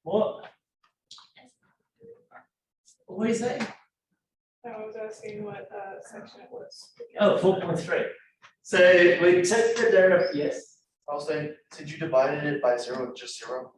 What? What is it? I was asking what section it was. Oh, 4.3. So we took the derivative, yes, I was saying, did you divided it by zero, just zero?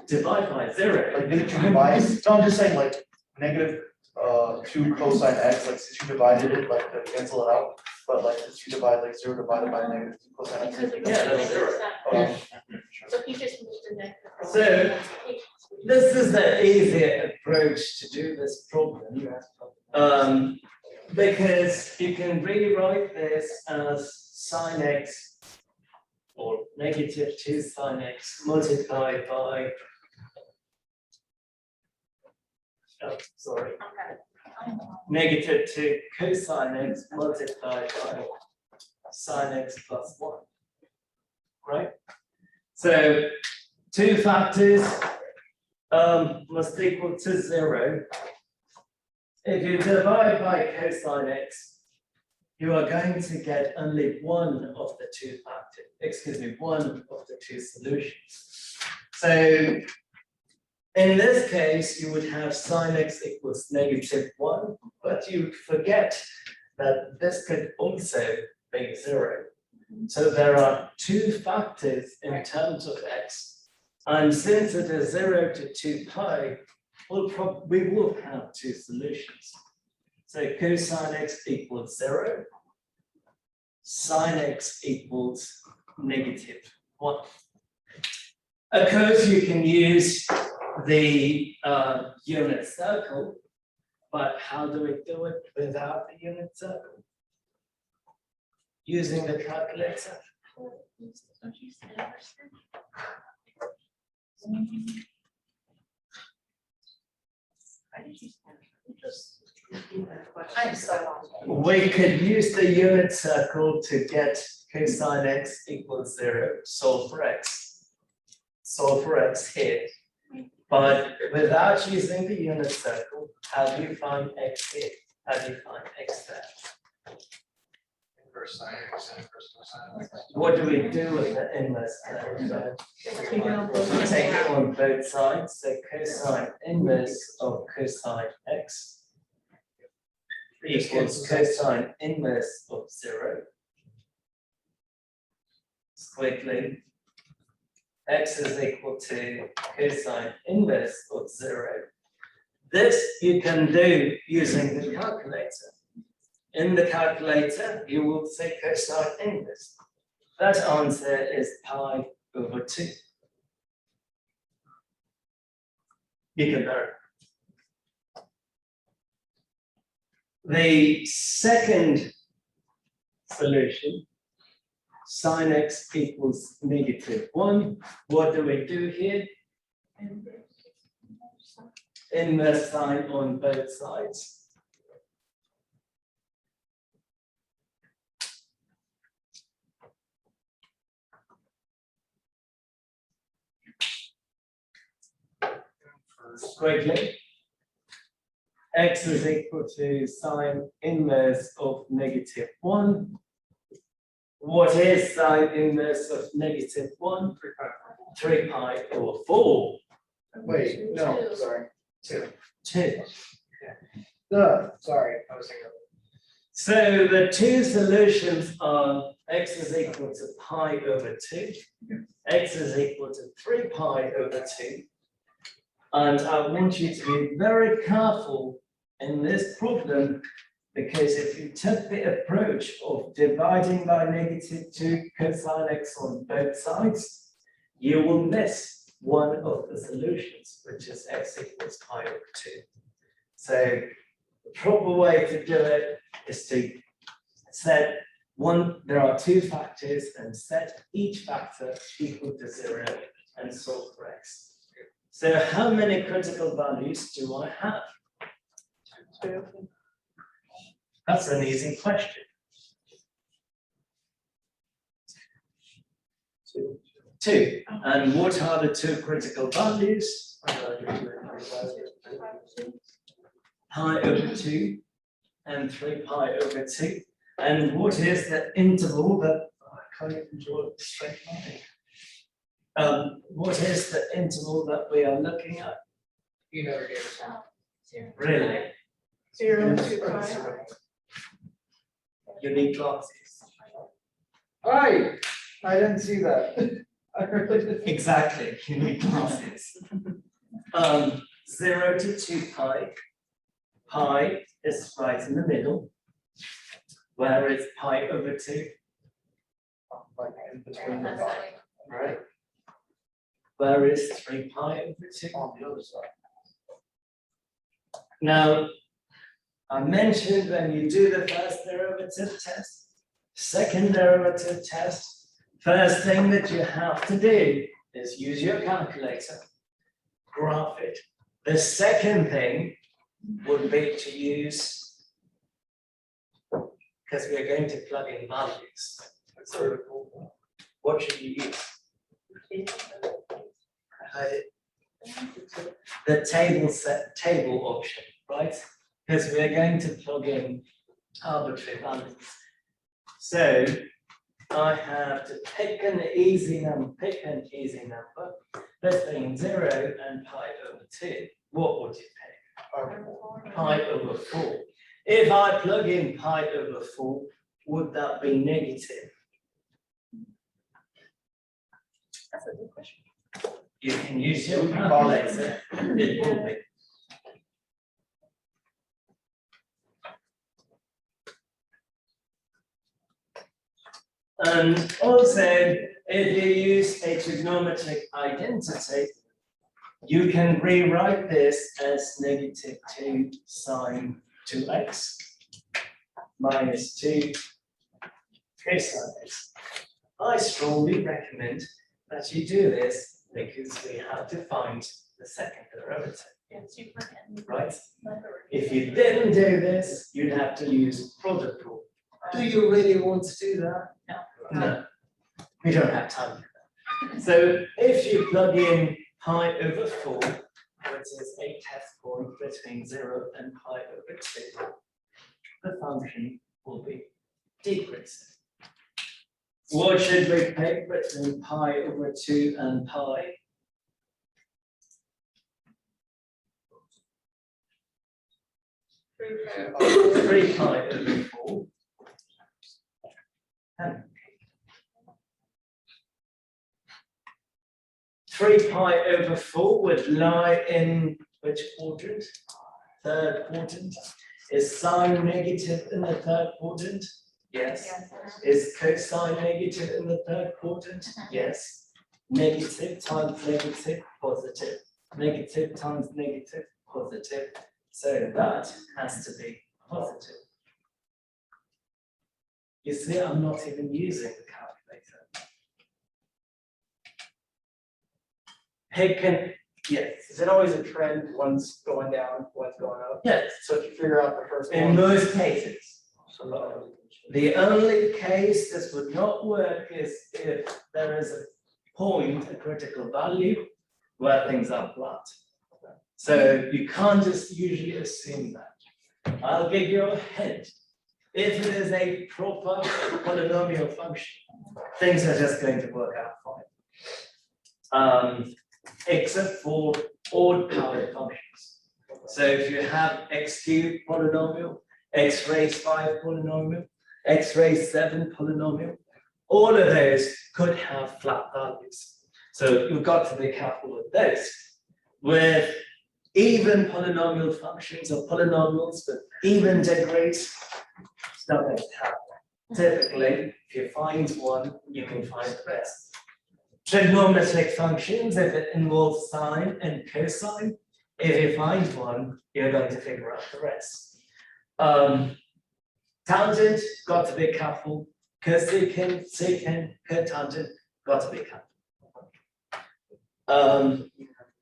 divide by 0. Like, didn't you divide, no, I'm just saying like negative 2 cosine x, like since you divided it, like to cancel it out. But like since you divide like 0 divided by negative 2 cosine x. Because it Yeah, that's makes zero. sense. Okay. So he just moved the next. So, This is the easier approach to do this problem. Because you can rewrite this as sine x or negative 2 sine x multiplied by, oh, sorry, negative 2 cosine x multiplied by sine x plus 1, right? So 2 factors must equal to 0. If you divide by cosine x, you are going to get only one of the 2 factors, one of the 2 solutions. So in this case, you would have sine x equals negative 1, but you forget that this could also be 0. So there are 2 factors in terms of x, and since it is 0 to 2 pi, we will have 2 solutions. So cosine x equals 0, sine x equals negative 1. Of course, you can use the unit circle, but how do we do it without the unit circle? Using the calculator. I'm so lost. We could use the unit circle to get cosine x equals 0, solve for x. Solve for x here. But without using the unit circle, how do you find x here? How do you find x there? Inverse sine x and inverse cosine x. What do we do with the inverse? Take it on both sides, so cosine inverse of cosine x equals cosine inverse of 0. Quickly, x is equal to cosine inverse of 0. This you can do using the calculator. In the calculator, you will say cosine inverse. That answer is pi over 2. You can verify. The second solution, sine x equals negative 1. What do we do here? Inverse sine on both sides. Quickly. X is equal to sine inverse of negative 1. What is sine inverse of negative 1? 3 pi over 4. Wait, no, sorry, 2. 2. Sorry, I was thinking of. So the 2 solutions are x is equal to pi over 2, x is equal to 3 pi over 2. And I want you to be very careful in this problem, because if you took the approach of dividing by negative 2 cosine x on both sides, you will miss one of the solutions, which is x equals pi over 2. So the proper way to do it is to set there are 2 factors, and set each factor equal to 0 and solve for x. So how many critical values do I have? 2. That's an easy question. 2. And what are the 2 critical values? Pi over 2 and 3 pi over 2. And what is the interval that I can't even draw a straight line? What is the interval that we are looking at? You never gave us one. Really? 0 to pi. You need glasses. I didn't see that. I really didn't. Exactly, you need glasses. 0 to 2 pi. Pi is right in the middle. Where is pi over 2? Like in between the line, right? Where is 3 pi over 2? On the other side. Now, I mentioned when you do the first derivative test, second derivative test, first thing that you have to do is use your calculator, graph it. The second thing would be to use, because we are going to plug in values. So what should you use? The table option, right? Because we are going to plug in arbitrary values. So I have to pick an easy number between 0 and pi over 2. What would you pick? Pi over 4. If I plug in pi over 4, would that be negative? That's a good question. You can use your calculator. It will be. And also, if you use a trigonometric identity, you can rewrite this as negative 2 sine 2x minus 2 cosine x. I strongly recommend that you do this because we have to find the second derivative, right? If you didn't do this, you'd have to use product rule. Do you really want to do that? No, we don't have time for that. So if you plug in pi over 4, which is a test point between 0 and pi over 2, the function will be decreasing. What should we pick between pi over 2 and pi? Three pi over 4. And 3 pi over 4 would lie in which quadrant? Third quadrant. Is sine negative in the third quadrant? Yes. Is cosine negative in the third quadrant? Yes. Negative times negative, positive. Negative times negative, positive. So that has to be positive. You see, I'm not even using the calculator. Pick an, yes. Is it always a trend, one's going down, one's going up? Yes. So if you figure out the first In one. most cases. The only case this would not work is if there is a point, a critical value, where things are flat. So you can't just usually assume that. I'll give you a hint. If it is a proper polynomial function, things are just going to work out fine. Except for odd powered functions. So if you have x cubed polynomial, x raised 5 polynomial, x raised 7 polynomial, all of those could have flat values. So you've got to be careful with those. With even polynomial functions or polynomials with even degrees, it's not going to happen. Typically, if you find one, you can find the rest. Trigonometric functions, if it involves sine and cosine, if you find one, you're going to figure out the rest. Tangent, got to be careful. Cosecant, secant, cotangent, got to be careful.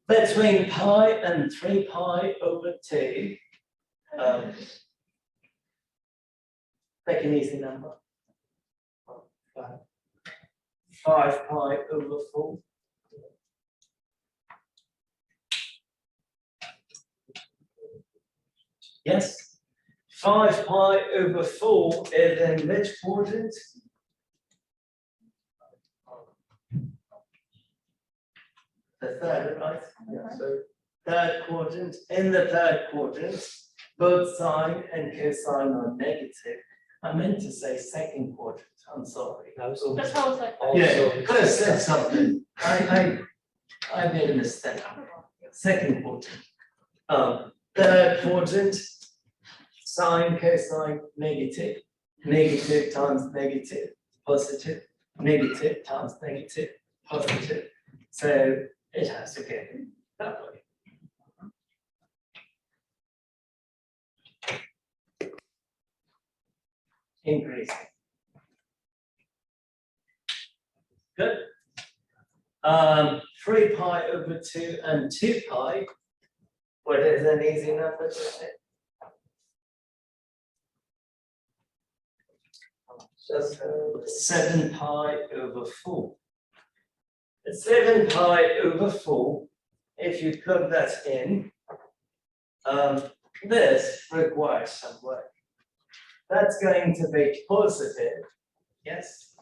Between pi and 3 pi over 2, pick an easy number. 5 pi over 4. Yes, 5 pi over 4 is in which quadrant? the third, right? Yeah, so Third quadrant, in the third quadrant, both sine and cosine are negative. I meant to say second quadrant, I'm sorry. That's how it's like. Yeah, could have said something. I made a mistake. Second quadrant. Third quadrant, sine, cosine, negative. Negative times negative, positive. Negative times negative, positive. So it has to go that way. Increasing. Good. 3 pi over 2 and 2 pi. What is an easy number to say? Just 7 pi over 4. 7 pi over 4, if you plug that in, this requires some work. That's going to be positive, yes?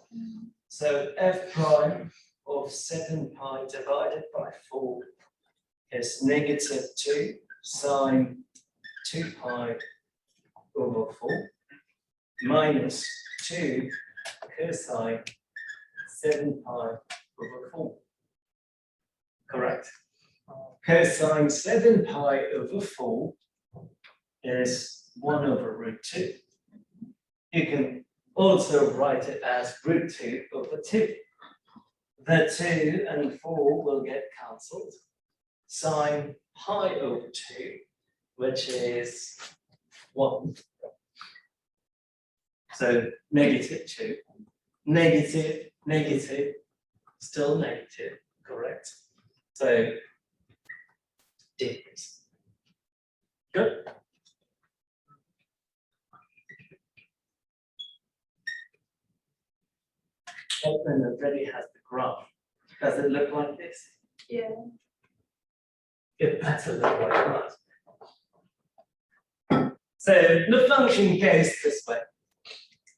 So f prime of 7 pi divided by 4 is negative 2 sine 2 pi over 4 minus 2 cosine 7 pi over 4. Correct. Cosine 7 pi over 4 is 1 over root 2. You can also write it as root 2 over 2. The 2 and 4 will get cancelled. Sine pi over 2, which is 1. So negative 2, negative, negative, still negative, correct? So decrease. Good. Edmund already has the graph. Does it look like this? Yeah. It better look like that. So the function goes this way.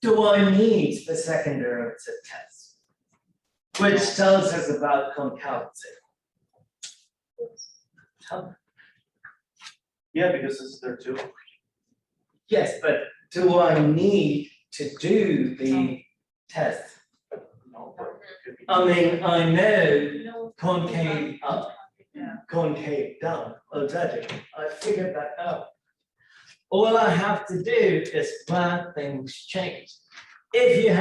Do I need the second derivative test? Which tells us about concavity. Yeah, because this is there too. Yes, but do I need to do the test? No, but it could be. I mean, I know No. concave up, Yeah. concave down already. I figured that out. All I have to do is where things change. If you